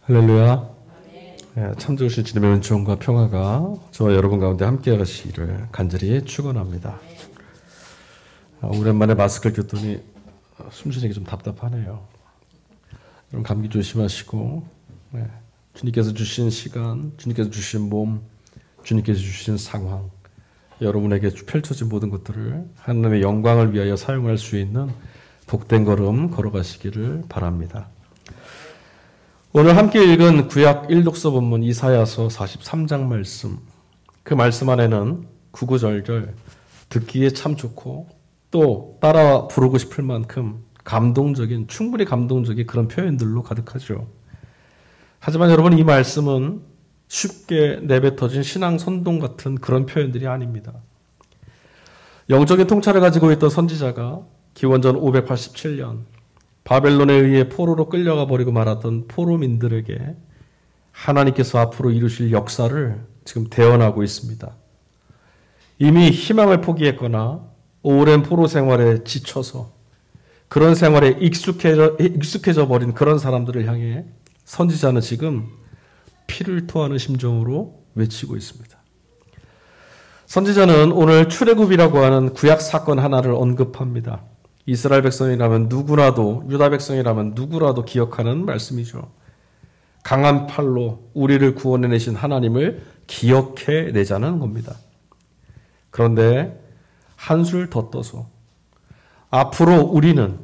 할렐루야. 참 좋으신 주님의 은총과 평화가 저와 여러분 가운데 함께 하시기를 간절히 축원합니다. 오랜만에 마스크를 꼈더니 숨쉬는 게 좀 답답하네요. 여러분 감기 조심하시고 주님께서 주신 시간, 주님께서 주신 몸, 주님께서 주신 상황, 여러분에게 펼쳐진 모든 것들을 하나님의 영광을 위하여 사용할 수 있는 복된 걸음 걸어가시기를 바랍니다. 오늘 함께 읽은 구약 1독서 본문 이사야서 43장 말씀, 그 말씀 안에는 구구절절 듣기에 참 좋고 또 따라 부르고 싶을 만큼 감동적인, 충분히 감동적인 그런 표현들로 가득하죠. 하지만 여러분, 이 말씀은 쉽게 내뱉어진 신앙 선동 같은 그런 표현들이 아닙니다. 영적인 통찰을 가지고 있던 선지자가 기원전 587년 바벨론에 의해 포로로 끌려가 버리고 말았던 포로민들에게 하나님께서 앞으로 이루실 역사를 지금 대언하고 있습니다. 이미 희망을 포기했거나 오랜 포로 생활에 지쳐서 그런 생활에 익숙해져 버린 그런 사람들을 향해 선지자는 지금 피를 토하는 심정으로 외치고 있습니다. 선지자는 오늘 출애굽이라고 하는 구약 사건 하나를 언급합니다. 이스라엘 백성이라면 누구라도, 유다 백성이라면 누구라도 기억하는 말씀이죠. 강한 팔로 우리를 구원해내신 하나님을 기억해내자는 겁니다. 그런데 한술 더 떠서 앞으로 우리는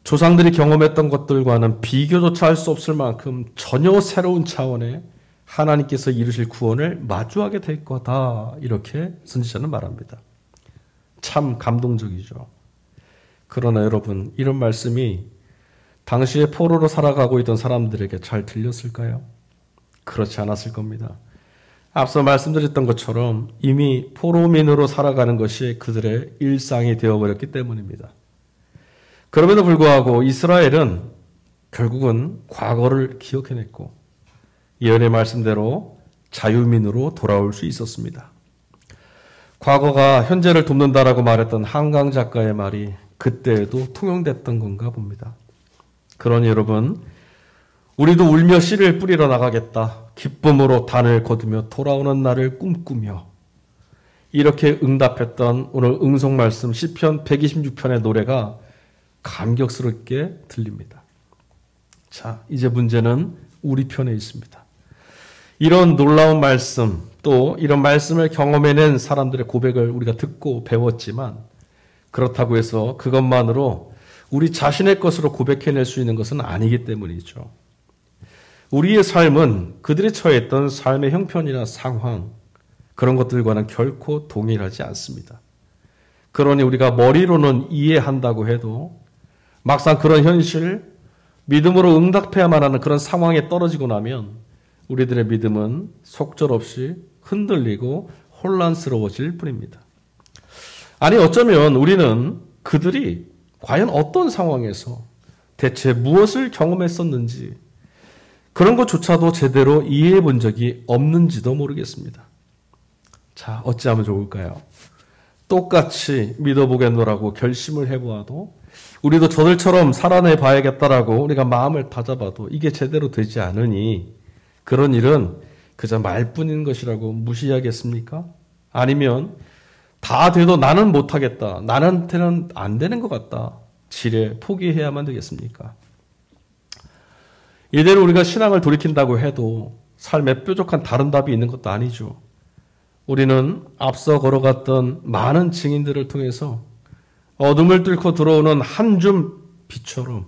조상들이 경험했던 것들과는 비교조차 할 수 없을 만큼 전혀 새로운 차원의 하나님께서 이루실 구원을 마주하게 될 거다, 이렇게 선지자는 말합니다. 참 감동적이죠. 그러나 여러분, 이런 말씀이 당시에 포로로 살아가고 있던 사람들에게 잘 들렸을까요? 그렇지 않았을 겁니다. 앞서 말씀드렸던 것처럼 이미 포로민으로 살아가는 것이 그들의 일상이 되어버렸기 때문입니다. 그럼에도 불구하고 이스라엘은 결국은 과거를 기억해냈고 예언의 말씀대로 자유민으로 돌아올 수 있었습니다. 과거가 현재를 돕는다라고 말했던 한강 작가의 말이 그때에도 통용됐던 건가 봅니다. 그러니 여러분, 우리도 울며 씨를 뿌리러 나가겠다, 기쁨으로 단을 거두며 돌아오는 날을 꿈꾸며, 이렇게 응답했던 오늘 응송 말씀 시편 126편의 노래가 감격스럽게 들립니다. 자, 이제 문제는 우리 편에 있습니다. 이런 놀라운 말씀, 또 이런 말씀을 경험해낸 사람들의 고백을 우리가 듣고 배웠지만 그렇다고 해서 그것만으로 우리 자신의 것으로 고백해낼 수 있는 것은 아니기 때문이죠. 우리의 삶은 그들이 처했던 삶의 형편이나 상황, 그런 것들과는 결코 동일하지 않습니다. 그러니 우리가 머리로는 이해한다고 해도 막상 그런 현실, 믿음으로 응답해야만 하는 그런 상황에 떨어지고 나면 우리들의 믿음은 속절없이 흔들리고 혼란스러워질 뿐입니다. 아니, 어쩌면 우리는 그들이 과연 어떤 상황에서 대체 무엇을 경험했었는지 그런 것조차도 제대로 이해해 본 적이 없는지도 모르겠습니다. 자, 어찌하면 좋을까요? 똑같이 믿어보겠노라고 결심을 해보아도, 우리도 저들처럼 살아내 봐야겠다라고 우리가 마음을 다잡아도 이게 제대로 되지 않으니 그런 일은 그저 말뿐인 것이라고 무시하겠습니까? 아니면 다 돼도 나는 못하겠다, 나한테는 안 되는 것 같다, 지레 포기해야만 되겠습니까? 이대로 우리가 신앙을 돌이킨다고 해도 삶에 뾰족한 다른 답이 있는 것도 아니죠. 우리는 앞서 걸어갔던 많은 증인들을 통해서 어둠을 뚫고 들어오는 한 줌 빛처럼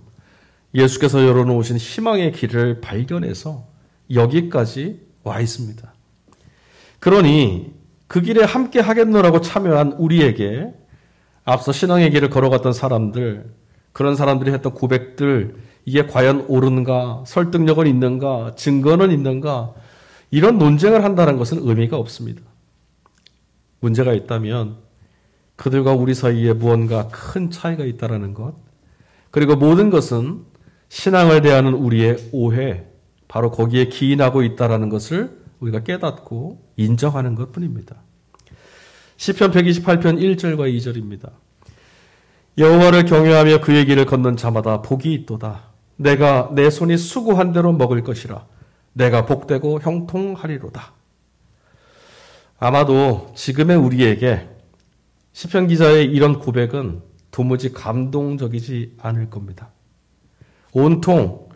예수께서 열어놓으신 희망의 길을 발견해서 여기까지 와 있습니다. 그러니 그 길에 함께 하겠노라고 참여한 우리에게 앞서 신앙의 길을 걸어갔던 사람들, 그런 사람들이 했던 고백들, 이게 과연 옳은가, 설득력은 있는가, 증거는 있는가, 이런 논쟁을 한다는 것은 의미가 없습니다. 문제가 있다면 그들과 우리 사이에 무언가 큰 차이가 있다는 것, 그리고 모든 것은 신앙을 대하는 우리의 오해, 바로 거기에 기인하고 있다는 것을 우리가 깨닫고 인정하는 것뿐입니다. 시편 128편 1절과 2절입니다. 여호와를 경외하며 그의 길을 걷는 자마다 복이 있도다. 내가 내 손이 수고한 대로 먹을 것이라. 내가 복되고 형통하리로다. 아마도 지금의 우리에게 시편 기자의 이런 고백은 도무지 감동적이지 않을 겁니다. 온통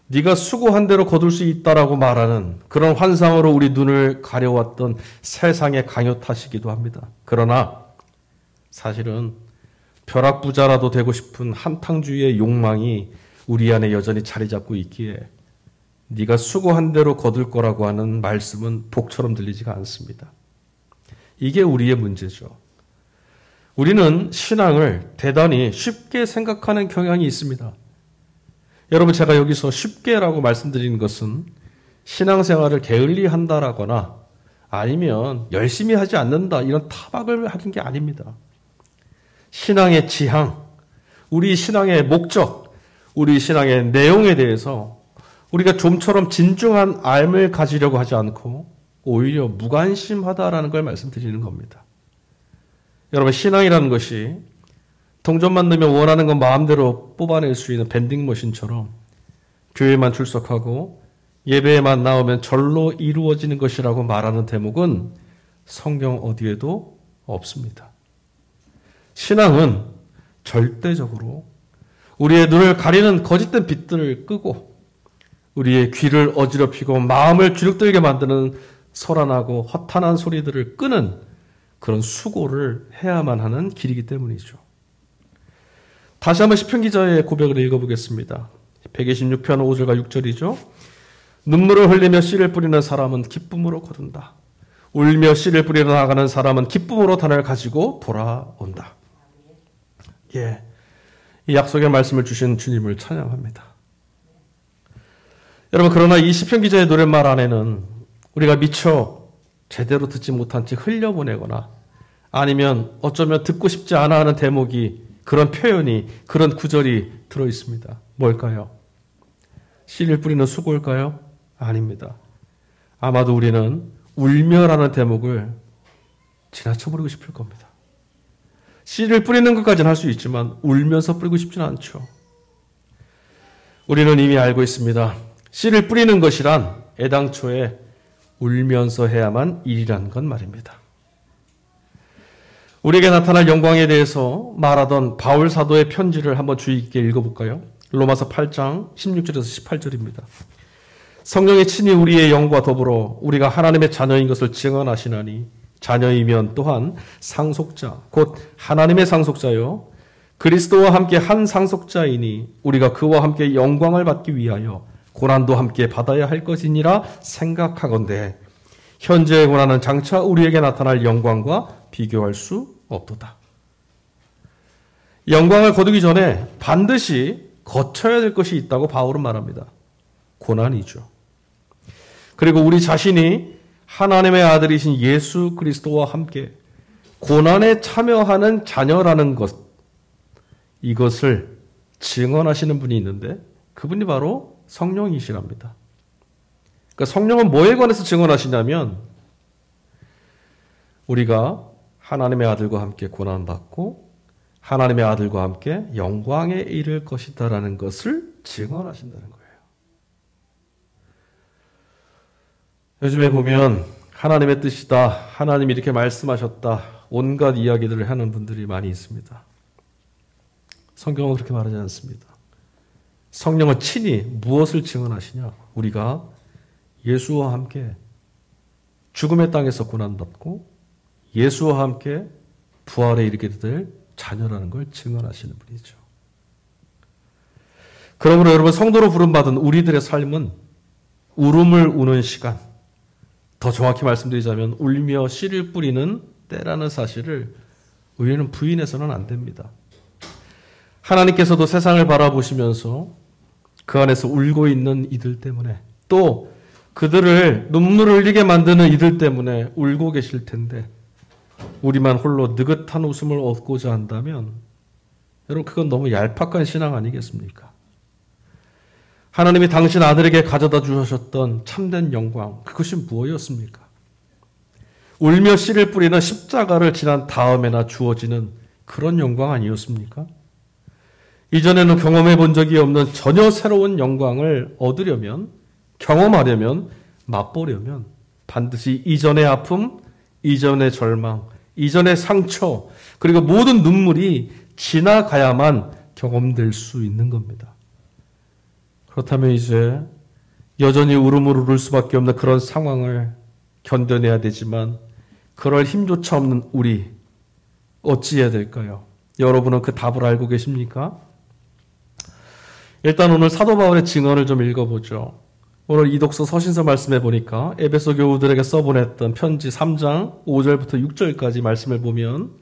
네가 수고한 대로 거둘 수 있다라고 말하는 그런 환상으로 우리 눈을 가려왔던 세상의 강요 탓이기도 합니다. 그러나 사실은 벼락부자라도 되고 싶은 한탕주의의 욕망이 우리 안에 여전히 자리 잡고 있기에 네가 수고한 대로 거둘 거라고 하는 말씀은 복처럼 들리지가 않습니다. 이게 우리의 문제죠. 우리는 신앙을 대단히 쉽게 생각하는 경향이 있습니다. 여러분, 제가 여기서 쉽게라고 말씀드리는 것은 신앙생활을 게을리한다라거나 아니면 열심히 하지 않는다 이런 타박을 하는 게 아닙니다. 신앙의 지향, 우리 신앙의 목적, 우리 신앙의 내용에 대해서 우리가 좀처럼 진중한 알을 가지려고 하지 않고 오히려 무관심하다라는 걸 말씀드리는 겁니다. 여러분, 신앙이라는 것이 동전만 넣으면 원하는 건 마음대로 뽑아낼 수 있는 밴딩머신처럼 교회만 출석하고 예배에만 나오면 절로 이루어지는 것이라고 말하는 대목은 성경 어디에도 없습니다. 신앙은 절대적으로 우리의 눈을 가리는 거짓된 빛들을 끄고 우리의 귀를 어지럽히고 마음을 주눅들게 만드는 소란하고 허탄한 소리들을 끄는 그런 수고를 해야만 하는 길이기 때문이죠. 다시 한번 시편 기자의 고백을 읽어보겠습니다. 126편 5절과 6절이죠. 눈물을 흘리며 씨를 뿌리는 사람은 기쁨으로 거둔다. 울며 씨를 뿌리러 나가는 사람은 기쁨으로 단을 가지고 돌아온다. 예, 이 약속의 말씀을 주신 주님을 찬양합니다. 여러분, 그러나 이 시편 기자의 노랫말 안에는 우리가 미처 제대로 듣지 못한 채 흘려보내거나 아니면 어쩌면 듣고 싶지 않아 하는 대목이, 그런 표현이, 그런 구절이 들어있습니다. 뭘까요? 씨를 뿌리는 수고일까요? 아닙니다. 아마도 우리는 울며라는 대목을 지나쳐버리고 싶을 겁니다. 씨를 뿌리는 것까지는 할 수 있지만 울면서 뿌리고 싶지는 않죠. 우리는 이미 알고 있습니다. 씨를 뿌리는 것이란 애당초에 울면서 해야만 일이라는 건 말입니다. 우리에게 나타날 영광에 대해서 말하던 바울 사도의 편지를 한번 주의 깊게 읽어볼까요? 로마서 8장 16절에서 18절입니다. 성령이 친히 우리의 영과 더불어 우리가 하나님의 자녀인 것을 증언하시나니 자녀이면 또한 상속자 곧 하나님의 상속자요 그리스도와 함께 한 상속자이니 우리가 그와 함께 영광을 받기 위하여 고난도 함께 받아야 할 것이니라 생각하건대 현재의 고난은 장차 우리에게 나타날 영광과 비교할 수 없도다. 영광을 거두기 전에 반드시 거쳐야 될 것이 있다고 바울은 말합니다. 고난이죠. 그리고 우리 자신이 하나님의 아들이신 예수 그리스도와 함께 고난에 참여하는 자녀라는 것, 이것을 증언하시는 분이 있는데 그분이 바로 성령이시랍니다. 그러니까 성령은 뭐에 관해서 증언하시냐면 우리가 하나님의 아들과 함께 고난받고 하나님의 아들과 함께 영광에 이를 것이다라는 것을 증언하신다는 거예요. 요즘에 보면 하나님의 뜻이다, 하나님이 이렇게 말씀하셨다, 온갖 이야기들을 하는 분들이 많이 있습니다. 성경은 그렇게 말하지 않습니다. 성령은 친히 무엇을 증언하시냐? 우리가 예수와 함께 죽음의 땅에서 고난받고 예수와 함께 부활에 이르게 될 자녀라는 걸 증언하시는 분이죠. 그러므로 여러분, 성도로 부름받은 우리들의 삶은 울음을 우는 시간, 더 정확히 말씀드리자면 울며 씨를 뿌리는 때라는 사실을 우리는 부인해서는 안 됩니다. 하나님께서도 세상을 바라보시면서 그 안에서 울고 있는 이들 때문에 또 그들을 눈물을 흘리게 만드는 이들 때문에 울고 계실 텐데 우리만 홀로 느긋한 웃음을 얻고자 한다면 여러분, 그건 너무 얄팍한 신앙 아니겠습니까? 하나님이 당신 아들에게 가져다 주셨던 참된 영광, 그것이 무엇이었습니까? 울며 씨를 뿌리는 십자가를 지난 다음에나 주어지는 그런 영광 아니었습니까? 이전에는 경험해 본 적이 없는 전혀 새로운 영광을 얻으려면, 경험하려면, 맛보려면 반드시 이전의 아픔, 이전의 절망, 이전의 상처, 그리고 모든 눈물이 지나가야만 경험될 수 있는 겁니다. 그렇다면 이제 여전히 울음을 울을 수밖에 없는 그런 상황을 견뎌내야 되지만 그럴 힘조차 없는 우리 어찌해야 될까요? 여러분은 그 답을 알고 계십니까? 일단 오늘 사도 바울의 증언을 좀 읽어보죠. 오늘 이독서 서신서 말씀해 보니까 에베소 교우들에게 써보냈던 편지 3장 5절부터 6절까지 말씀을 보면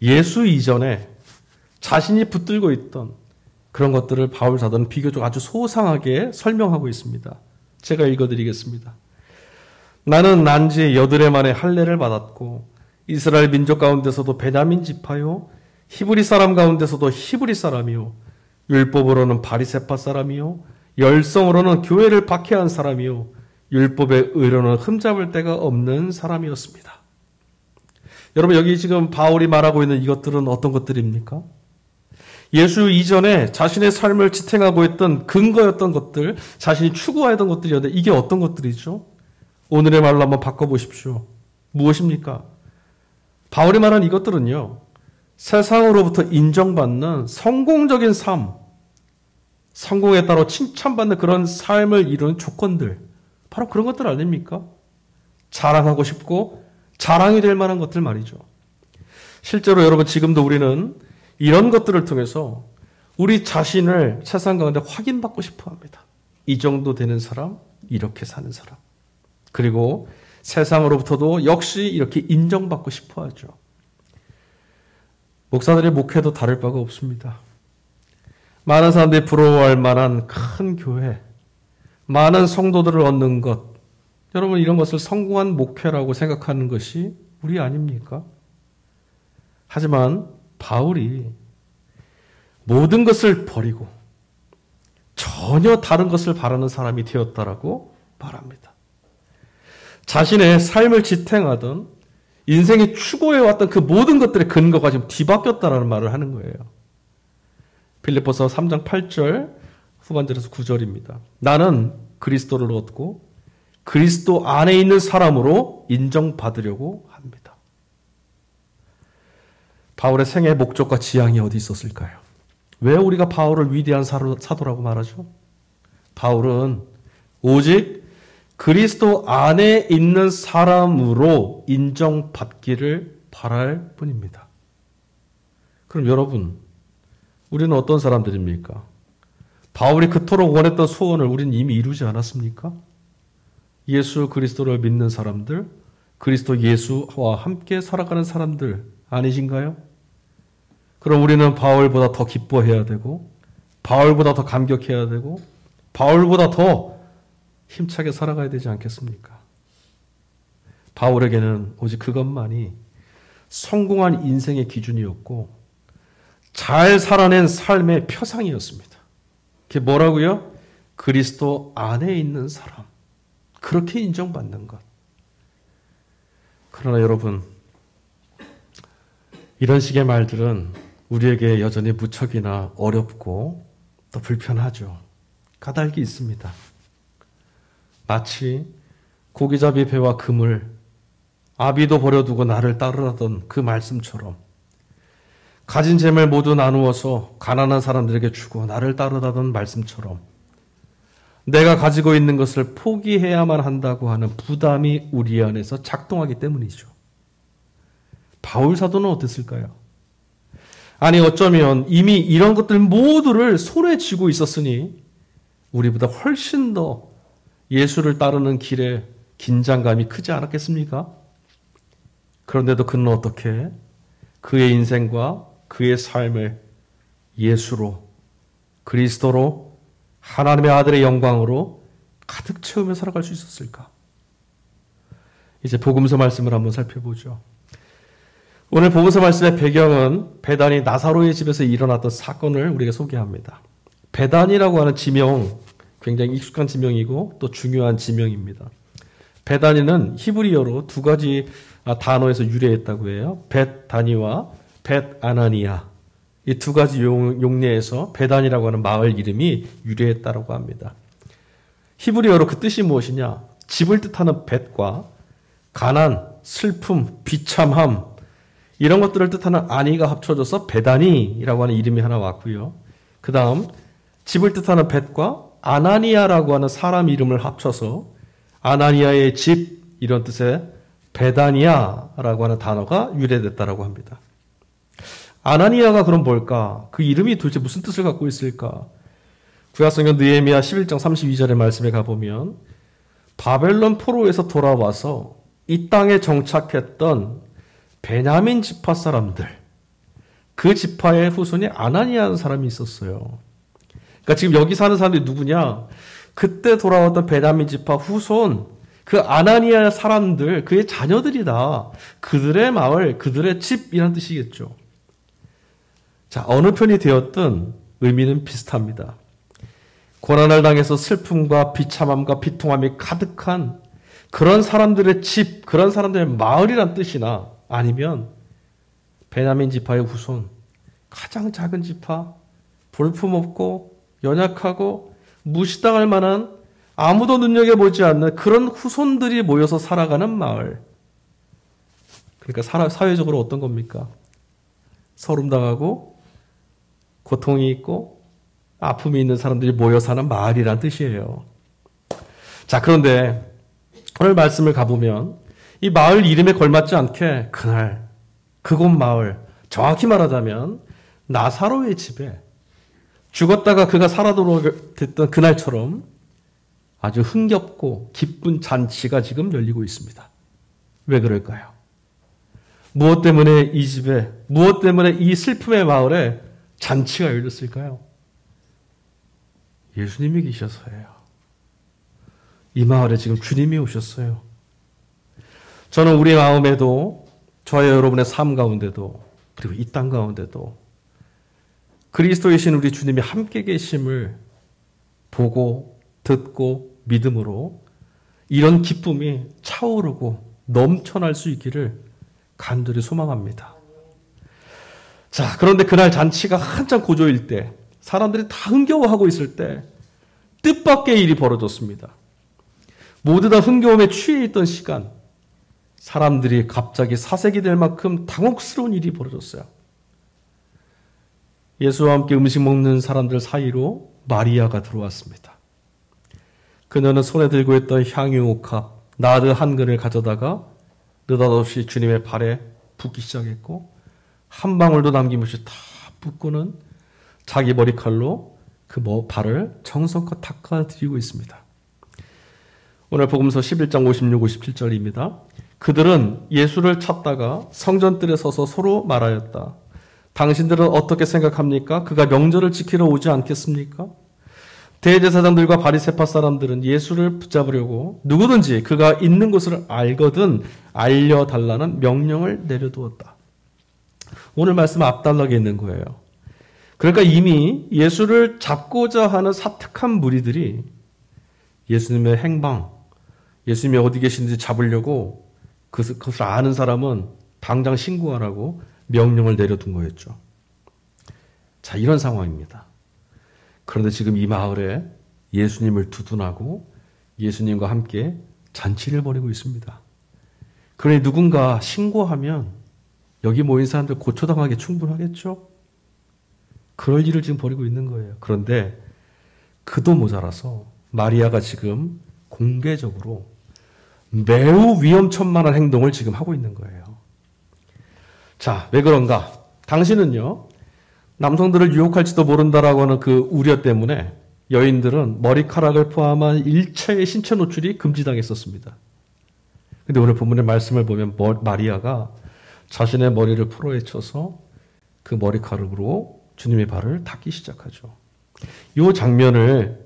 예수 이전에 자신이 붙들고 있던 그런 것들을 바울 사도는 비교적 아주 소상하게 설명하고 있습니다. 제가 읽어드리겠습니다. 나는 난지 여드레 만에 할례를 받았고 이스라엘 민족 가운데서도 베냐민 지파요 히브리 사람 가운데서도 히브리 사람이요 율법으로는 바리새파 사람이요 열성으로는 교회를 박해한 사람이요 율법의 의로는 흠잡을 데가 없는 사람이었습니다. 여러분 여기 지금 바울이 말하고 있는 이것들은 어떤 것들입니까? 예수 이전에 자신의 삶을 지탱하고 있던 근거였던 것들, 자신이 추구하던 것들이었는데 이게 어떤 것들이죠? 오늘의 말로 한번 바꿔보십시오. 무엇입니까? 바울이 말한 이것들은요. 세상으로부터 인정받는 성공적인 삶, 성공에 따라 칭찬받는 그런 삶을 이루는 조건들, 바로 그런 것들 아닙니까? 자랑하고 싶고 자랑이 될 만한 것들 말이죠. 실제로 여러분 지금도 우리는 이런 것들을 통해서 우리 자신을 세상 가운데 확인받고 싶어 합니다. 이 정도 되는 사람, 이렇게 사는 사람. 그리고 세상으로부터도 역시 이렇게 인정받고 싶어 하죠. 목사들의 목회도 다를 바가 없습니다. 많은 사람들이 부러워할 만한 큰 교회, 많은 성도들을 얻는 것, 여러분 이런 것을 성공한 목회라고 생각하는 것이 우리 아닙니까? 하지만 바울이 모든 것을 버리고 전혀 다른 것을 바라는 사람이 되었다라고 말합니다. 자신의 삶을 지탱하던 인생이 추구해왔던 그 모든 것들의 근거가 지금 뒤바뀌었다라는 말을 하는 거예요. 빌립보서 3장 8절 후반절에서 9절입니다. 나는 그리스도를 얻고 그리스도 안에 있는 사람으로 인정받으려고 합니다. 바울의 생애 목적과 지향이 어디 있었을까요? 왜 우리가 바울을 위대한 사도라고 말하죠? 바울은 오직 그리스도 안에 있는 사람으로 인정받기를 바랄 뿐입니다. 그럼 여러분, 우리는 어떤 사람들입니까? 바울이 그토록 원했던 소원을 우리는 이미 이루지 않았습니까? 예수 그리스도를 믿는 사람들, 그리스도 예수와 함께 살아가는 사람들 아니신가요? 그럼 우리는 바울보다 더 기뻐해야 되고, 바울보다 더 감격해야 되고, 바울보다 더 힘차게 살아가야 되지 않겠습니까? 바울에게는 오직 그것만이 성공한 인생의 기준이었고 잘 살아낸 삶의 표상이었습니다. 그게 뭐라고요? 그리스도 안에 있는 사람. 그렇게 인정받는 것. 그러나 여러분, 이런 식의 말들은 우리에게 여전히 무척이나 어렵고 또 불편하죠. 까닭이 있습니다. 마치 고기잡이 배와 그물, 아비도 버려두고 나를 따르라던 그 말씀처럼 가진 재물 모두 나누어서 가난한 사람들에게 주고 나를 따르라던 말씀처럼 내가 가지고 있는 것을 포기해야만 한다고 하는 부담이 우리 안에서 작동하기 때문이죠. 바울 사도는 어땠을까요? 아니 어쩌면 이미 이런 것들 모두를 손에 쥐고 있었으니 우리보다 훨씬 더 예수를 따르는 길에 긴장감이 크지 않았겠습니까? 그런데도 그는 어떻게 그의 인생과 그의 삶을 예수로, 그리스도로, 하나님의 아들의 영광으로 가득 채우며 살아갈 수 있었을까? 이제 복음서 말씀을 한번 살펴보죠. 오늘 복음서 말씀의 배경은 베다니 나사로의 집에서 일어났던 사건을 우리에게 소개합니다. 베다니라고 하는 지명, 굉장히 익숙한 지명이고 또 중요한 지명입니다. 베다니는 히브리어로 두 가지 단어에서 유래했다고 해요. 벳 다니와 벳 아나니아. 이 두 가지 용례에서 베단이라고 하는 마을 이름이 유래했다고 합니다. 히브리어로 그 뜻이 무엇이냐? 집을 뜻하는 벳과 가난, 슬픔, 비참함 이런 것들을 뜻하는 아니가 합쳐져서 베다니라고 하는 이름이 하나 왔고요. 그 다음 집을 뜻하는 벳과 아나니아라고 하는 사람 이름을 합쳐서 아나니아의 집 이런 뜻의 베다니아라고 하는 단어가 유래됐다고 합니다. 아나니아가 그럼 뭘까? 그 이름이 도대체 무슨 뜻을 갖고 있을까? 구약성경 느헤미야 11장 32절의 말씀에 가보면 바벨론 포로에서 돌아와서 이 땅에 정착했던 베냐민 지파 사람들, 그 지파의 후손이 아나니아라는 사람이 있었어요. 그러니까 지금 여기 사는 사람들이 누구냐? 그때 돌아왔던 베냐민 지파 후손, 그 아나니아 사람들, 그의 자녀들이다. 그들의 마을, 그들의 집이라는 뜻이겠죠. 자, 어느 편이 되었든 의미는 비슷합니다. 고난을 당해서 슬픔과 비참함과 비통함이 가득한 그런 사람들의 집, 그런 사람들의 마을이란 뜻이나 아니면 베냐민 지파의 후손, 가장 작은 지파, 볼품없고 연약하고 무시당할 만한 아무도 눈여겨보지 않는 그런 후손들이 모여서 살아가는 마을. 그러니까 사회적으로 어떤 겁니까? 서름당하고 고통이 있고 아픔이 있는 사람들이 모여 사는 마을이란 뜻이에요. 자, 그런데 오늘 말씀을 가보면 이 마을 이름에 걸맞지 않게 그날 그곳 마을, 정확히 말하자면 나사로의 집에 죽었다가 그가 살아도록 됐던 그날처럼 아주 흥겹고 기쁜 잔치가 지금 열리고 있습니다. 왜 그럴까요? 무엇 때문에 이 집에, 무엇 때문에 이 슬픔의 마을에 잔치가 열렸을까요? 예수님이 계셔서예요. 이 마을에 지금 주님이 오셨어요. 저는 우리 마음에도 저와 여러분의 삶 가운데도 그리고 이 땅 가운데도 그리스도이신 우리 주님이 함께 계심을 보고 듣고 믿음으로 이런 기쁨이 차오르고 넘쳐날 수 있기를 간절히 소망합니다. 자, 그런데 그날 잔치가 한참 고조일 때 사람들이 다 흥겨워하고 있을 때 뜻밖의 일이 벌어졌습니다. 모두 다 흥겨움에 취해 있던 시간 사람들이 갑자기 사색이 될 만큼 당혹스러운 일이 벌어졌어요. 예수와 함께 음식 먹는 사람들 사이로 마리아가 들어왔습니다. 그녀는 손에 들고 있던 향유옥합, 나드 한 근을 가져다가 느닷없이 주님의 발에 붓기 시작했고 한 방울도 남김없이 다 붓고는 자기 머리칼로 그 발을 정성껏 닦아드리고 있습니다. 오늘 복음서 11장 56, 57절입니다. 그들은 예수를 찾다가 성전뜰에 서서 서로 말하였다. 당신들은 어떻게 생각합니까? 그가 명절을 지키러 오지 않겠습니까? 대제사장들과 바리새파 사람들은 예수를 붙잡으려고 누구든지 그가 있는 곳을 알거든 알려달라는 명령을 내려두었다. 오늘 말씀 앞단락에 있는 거예요. 그러니까 이미 예수를 잡고자 하는 사특한 무리들이 예수님의 행방, 예수님이 어디 계신지 잡으려고 그것을 아는 사람은 당장 신고하라고 명령을 내려둔 거였죠. 자, 이런 상황입니다. 그런데 지금 이 마을에 예수님을 두둔하고 예수님과 함께 잔치를 벌이고 있습니다. 그러니 누군가 신고하면 여기 모인 사람들 고초당하기 충분하겠죠? 그럴 일을 지금 벌이고 있는 거예요. 그런데 그도 모자라서 마리아가 지금 공개적으로 매우 위험천만한 행동을 지금 하고 있는 거예요. 자, 왜 그런가? 당신은요, 남성들을 유혹할지도 모른다라고 하는 그 우려 때문에 여인들은 머리카락을 포함한 일체의 신체 노출이 금지당했었습니다. 근데 오늘 본문의 말씀을 보면 마리아가 자신의 머리를 풀어헤쳐서 그 머리카락으로 주님의 발을 닦기 시작하죠. 이 장면을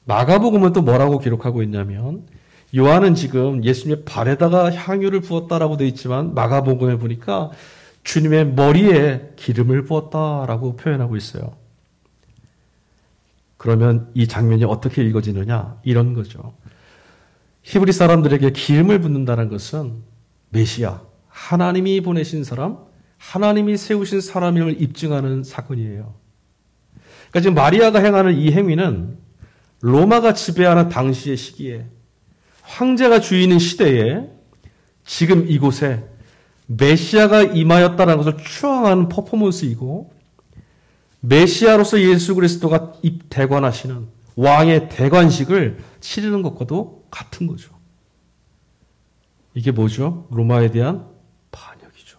마가복음은 또 뭐라고 기록하고 있냐면 요한은 지금 예수님의 발에다가 향유를 부었다라고 되어 있지만 마가복음에 보니까 주님의 머리에 기름을 부었다라고 표현하고 있어요. 그러면 이 장면이 어떻게 읽어지느냐? 이런 거죠. 히브리 사람들에게 기름을 붓는다는 것은 메시아, 하나님이 보내신 사람, 하나님이 세우신 사람임을 입증하는 사건이에요. 그러니까 지금 마리아가 행하는 이 행위는 로마가 지배하는 당시의 시기에 황제가 주인인 시대에 지금 이곳에 메시아가 임하였다는 것을 추앙하는 퍼포먼스이고 메시아로서 예수 그리스도가 대관하시는 왕의 대관식을 치르는 것과도 같은 거죠. 이게 뭐죠? 로마에 대한 반역이죠.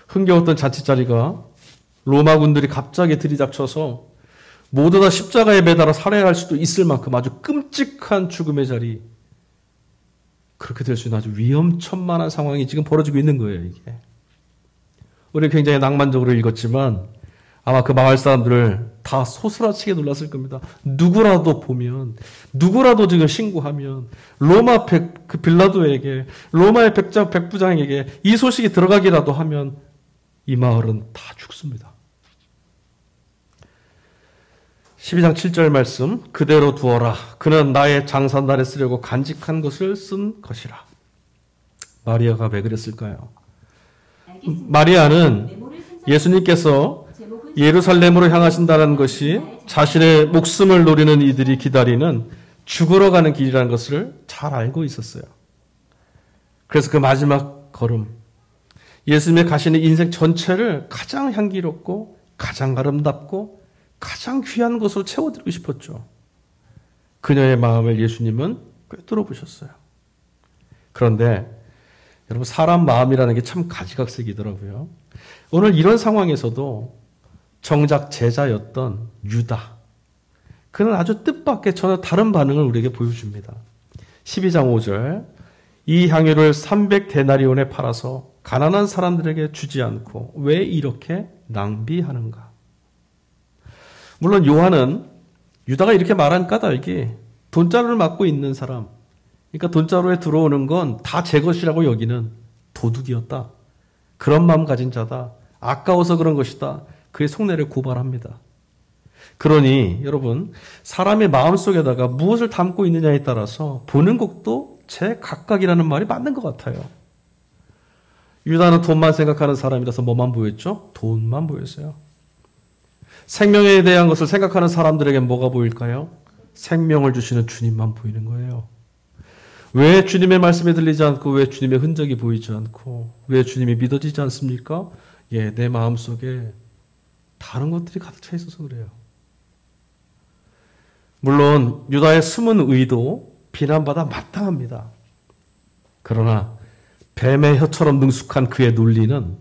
흥겨웠던 잔치자리가 로마 군들이 갑자기 들이닥쳐서 모두 다 십자가에 매달아 살해할 수도 있을 만큼 아주 끔찍한 죽음의 자리, 그렇게 될 수 있는 아주 위험천만한 상황이 지금 벌어지고 있는 거예요, 이게. 우리는 굉장히 낭만적으로 읽었지만 아마 그 마을 사람들을 다 소스라치게 놀랐을 겁니다. 누구라도 보면, 누구라도 지금 신고하면 로마 그 빌라도에게, 로마의 백부장에게 이 소식이 들어가기라도 하면 이 마을은 다 죽습니다. 12장 7절 말씀, 그대로 두어라. 그는 나의 장사날에 쓰려고 간직한 것을 쓴 것이라. 마리아가 왜 그랬을까요? 마리아는 예수님께서 예루살렘으로 향하신다는 것이 자신의 목숨을 노리는 이들이 기다리는 죽으러 가는 길이라는 것을 잘 알고 있었어요. 그래서 그 마지막 걸음, 예수님의 가시는 인생 전체를 가장 향기롭고 가장 아름답고 가장 귀한 것으로 채워드리고 싶었죠. 그녀의 마음을 예수님은 꿰뚫어 보셨어요. 그런데 여러분, 사람 마음이라는 게 참 가지각색이더라고요. 오늘 이런 상황에서도 정작 제자였던 유다, 그는 아주 뜻밖의 전혀 다른 반응을 우리에게 보여줍니다. 12장 5절, 이 향유를 300데나리온에 팔아서 가난한 사람들에게 주지 않고 왜 이렇게 낭비하는가? 물론 요한은 유다가 이렇게 말한 까닭이 돈자루를 맡고 있는 사람, 그러니까 돈자루에 들어오는 건 다 제 것이라고 여기는 도둑이었다, 그런 마음 가진 자다, 아까워서 그런 것이다, 그의 속내를 고발합니다. 그러니 여러분, 사람의 마음속에다가 무엇을 담고 있느냐에 따라서 보는 것도 제 각각이라는 말이 맞는 것 같아요. 유다는 돈만 생각하는 사람이라서 뭐만 보였죠? 돈만 보였어요. 생명에 대한 것을 생각하는 사람들에게 뭐가 보일까요? 생명을 주시는 주님만 보이는 거예요. 왜 주님의 말씀이 들리지 않고, 왜 주님의 흔적이 보이지 않고, 왜 주님이 믿어지지 않습니까? 예, 내 마음속에 다른 것들이 가득 차 있어서 그래요. 물론 유다의 숨은 의도 비난받아 마땅합니다. 그러나 뱀의 혀처럼 능숙한 그의 논리는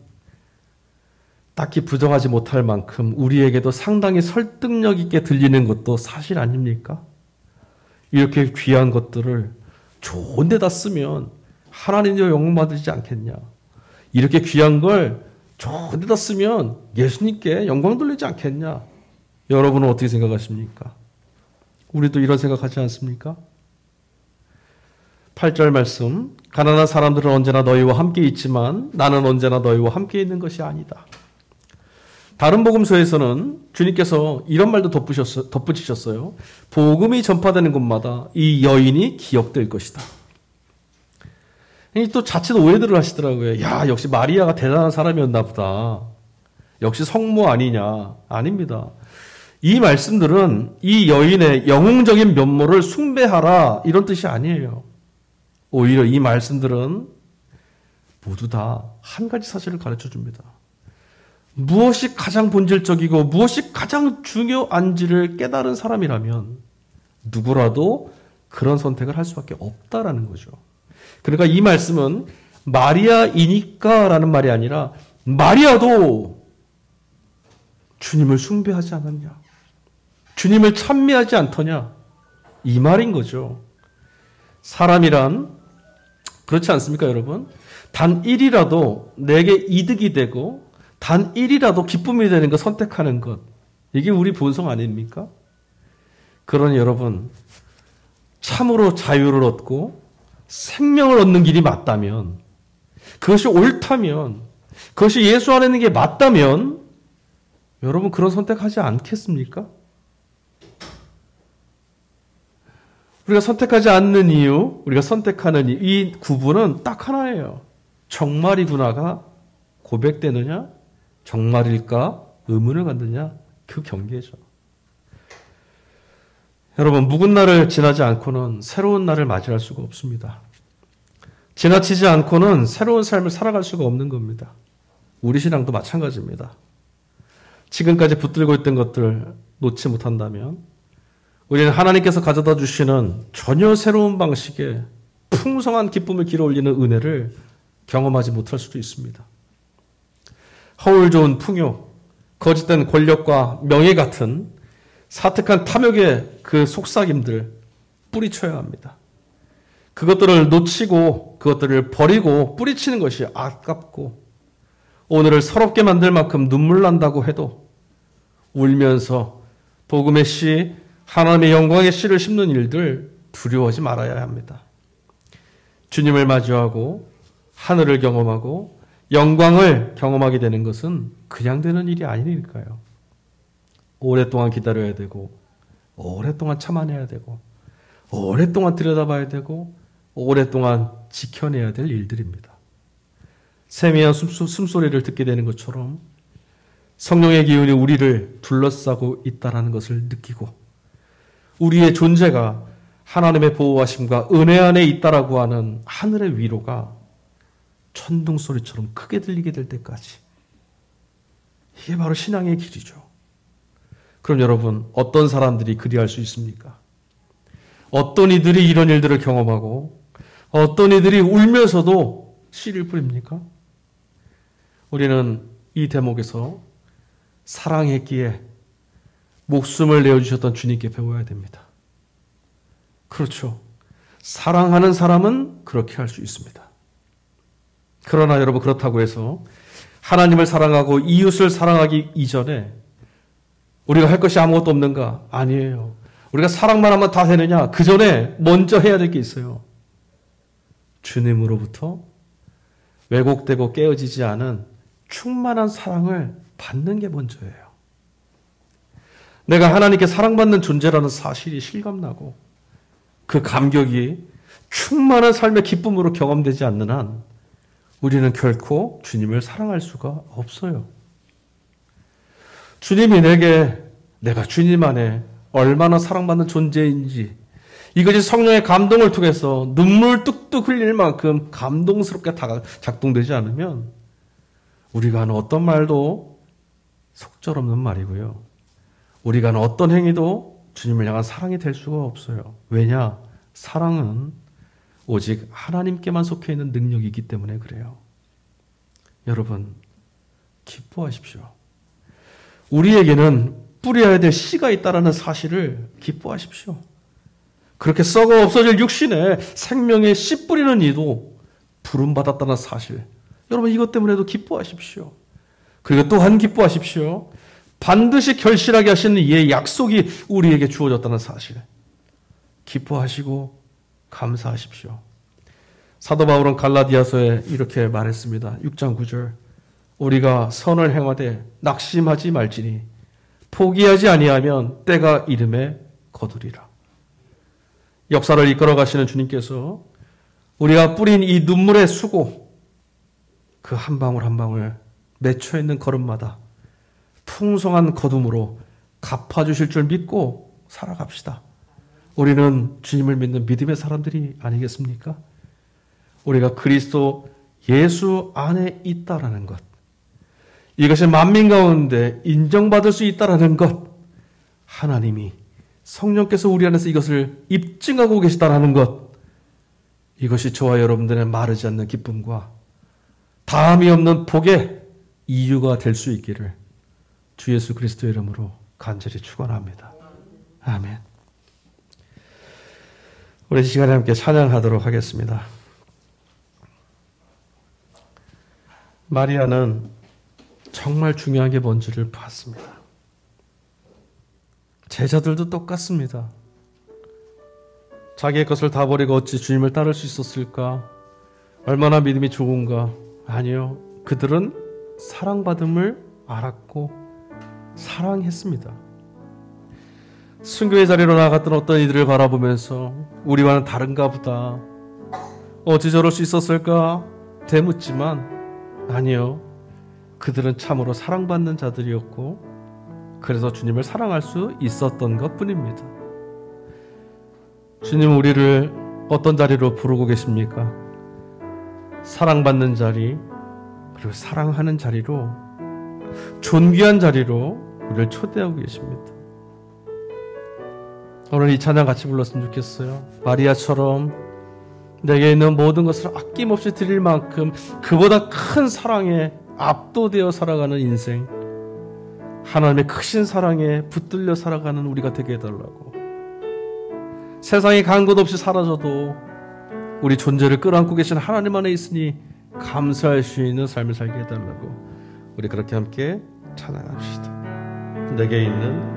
딱히 부정하지 못할 만큼 우리에게도 상당히 설득력 있게 들리는 것도 사실 아닙니까? 이렇게 귀한 것들을 좋은 데다 쓰면 하나님의 영광 받으지 않겠냐? 이렇게 귀한 걸 좋은 데다 쓰면 예수님께 영광 돌리지 않겠냐? 여러분은 어떻게 생각하십니까? 우리도 이런 생각하지 않습니까? 8절 말씀, 가난한 사람들은 언제나 너희와 함께 있지만 나는 언제나 너희와 함께 있는 것이 아니다. 다른 복음서에서는 주님께서 이런 말도 덧붙이셨어요. 복음이 전파되는 곳마다 이 여인이 기억될 것이다. 또 자칫 오해들을 하시더라고요. 야, 역시 마리아가 대단한 사람이었나 보다. 역시 성모 아니냐. 아닙니다. 이 말씀들은 이 여인의 영웅적인 면모를 숭배하라, 이런 뜻이 아니에요. 오히려 이 말씀들은 모두 다 한 가지 사실을 가르쳐 줍니다. 무엇이 가장 본질적이고 무엇이 가장 중요한지를 깨달은 사람이라면 누구라도 그런 선택을 할 수밖에 없다라는 거죠. 그러니까 이 말씀은 마리아이니까 라는 말이 아니라 마리아도 주님을 숭배하지 않았냐, 주님을 찬미하지 않더냐, 이 말인 거죠. 사람이란 그렇지 않습니까, 여러분? 단 1이라도 내게 이득이 되고 단 1이라도 기쁨이 되는 것 선택하는 것, 이게 우리 본성 아닙니까? 그러니 여러분, 참으로 자유를 얻고 생명을 얻는 길이 맞다면, 그것이 옳다면, 그것이 예수 안에 있는 게 맞다면 여러분 그런 선택하지 않겠습니까? 우리가 선택하지 않는 이유, 우리가 선택하는 이유, 이 구분은 딱 하나예요. 정말이구나가 고백되느냐? 정말일까? 의문을 갖느냐? 그 경계죠. 여러분, 묵은 날을 지나지 않고는 새로운 날을 맞이할 수가 없습니다. 지나치지 않고는 새로운 삶을 살아갈 수가 없는 겁니다. 우리 신앙도 마찬가지입니다. 지금까지 붙들고 있던 것들 놓지 못한다면 우리는 하나님께서 가져다 주시는 전혀 새로운 방식의 풍성한 기쁨을 길어올리는 은혜를 경험하지 못할 수도 있습니다. 허울 좋은 풍요, 거짓된 권력과 명예 같은 사특한 탐욕의 그 속삭임들 뿌리쳐야 합니다. 그것들을 놓치고 그것들을 버리고 뿌리치는 것이 아깝고 오늘을 서럽게 만들 만큼 눈물 난다고 해도 울면서 복음의 씨, 하나님의 영광의 씨를 심는 일들 두려워하지 말아야 합니다. 주님을 마주하고 하늘을 경험하고 영광을 경험하게 되는 것은 그냥 되는 일이 아니니까요. 오랫동안 기다려야 되고 오랫동안 참아내야 되고 오랫동안 들여다봐야 되고 오랫동안 지켜내야 될 일들입니다. 세미한 숨소리를 듣게 되는 것처럼 성령의 기운이 우리를 둘러싸고 있다는 것을 느끼고 우리의 존재가 하나님의 보호하심과 은혜 안에 있다라고 하는 하늘의 위로가 천둥소리처럼 크게 들리게 될 때까지 이게 바로 신앙의 길이죠. 그럼 여러분, 어떤 사람들이 그리할 수 있습니까? 어떤 이들이 이런 일들을 경험하고 어떤 이들이 울면서도 씨를 뿌립니까? 우리는 이 대목에서 사랑했기에 목숨을 내어주셨던 주님께 배워야 됩니다. 그렇죠. 사랑하는 사람은 그렇게 할 수 있습니다. 그러나 여러분, 그렇다고 해서 하나님을 사랑하고 이웃을 사랑하기 이전에 우리가 할 것이 아무것도 없는가? 아니에요. 우리가 사랑만 하면 다 되느냐? 그 전에 먼저 해야 될 게 있어요. 주님으로부터 왜곡되고 깨어지지 않은 충만한 사랑을 받는 게 먼저예요. 내가 하나님께 사랑받는 존재라는 사실이 실감나고 그 감격이 충만한 삶의 기쁨으로 경험되지 않는 한 우리는 결코 주님을 사랑할 수가 없어요. 주님이 내가 주님 안에 얼마나 사랑받는 존재인지 이것이 성령의 감동을 통해서 눈물 뚝뚝 흘릴 만큼 감동스럽게 작동되지 않으면 우리가 하는 어떤 말도 속절없는 말이고요. 우리가 하는 어떤 행위도 주님을 향한 사랑이 될 수가 없어요. 왜냐? 사랑은 오직 하나님께만 속해 있는 능력이기 때문에 그래요. 여러분, 기뻐하십시오. 우리에게는 뿌려야 될 씨가 있다는 사실을 기뻐하십시오. 그렇게 썩어 없어질 육신에 생명의 씨 뿌리는 이도 부름받았다는 사실. 여러분, 이것 때문에도 기뻐하십시오. 그리고 또한 기뻐하십시오. 반드시 결실하게 하시는 이의 약속이 우리에게 주어졌다는 사실. 기뻐하시고 감사하십시오. 사도 바울은 갈라디아서에 이렇게 말했습니다. 6장 9절. 우리가 선을 행하되 낙심하지 말지니 포기하지 아니하면 때가 이름에 거두리라. 역사를 이끌어 가시는 주님께서 우리가 뿌린 이 눈물의 수고, 그 한 방울 한 방울 맺혀 있는 걸음마다 풍성한 거둠으로 갚아주실 줄 믿고 살아갑시다. 우리는 주님을 믿는 믿음의 사람들이 아니겠습니까? 우리가 그리스도 예수 안에 있다라는 것, 이것이 만민 가운데 인정받을 수 있다라는 것, 하나님이 성령께서 우리 안에서 이것을 입증하고 계시다라는 것, 이것이 저와 여러분들의 마르지 않는 기쁨과 다함이 없는 복의 이유가 될 수 있기를 주 예수 그리스도의 이름으로 간절히 축원합니다. 아멘. 우리 이 시간에 함께 찬양하도록 하겠습니다. 마리아는 정말 중요한 게 뭔지를 봤습니다. 제자들도 똑같습니다. 자기의 것을 다 버리고 어찌 주님을 따를 수 있었을까? 얼마나 믿음이 좋은가? 아니요. 그들은 사랑받음을 알았고 사랑했습니다. 순교의 자리로 나갔던 어떤 이들을 바라보면서 우리와는 다른가 보다. 어찌 저럴 수 있었을까? 되묻지만 아니요. 그들은 참으로 사랑받는 자들이었고 그래서 주님을 사랑할 수 있었던 것뿐입니다. 주님 우리를 어떤 자리로 부르고 계십니까? 사랑받는 자리, 그리고 사랑하는 자리로, 존귀한 자리로 우리를 초대하고 계십니다. 오늘 이 찬양 같이 불렀으면 좋겠어요. 마리아처럼 내게 있는 모든 것을 아낌없이 드릴 만큼 그보다 큰 사랑에 압도되어 살아가는 인생, 하나님의 크신 사랑에 붙들려 살아가는 우리가 되게 해달라고. 세상이 간 곳 없이 사라져도 우리 존재를 끌어안고 계신 하나님 안에 있으니 감사할 수 있는 삶을 살게 해달라고. 우리 그렇게 함께 찬양합시다. 내게 있는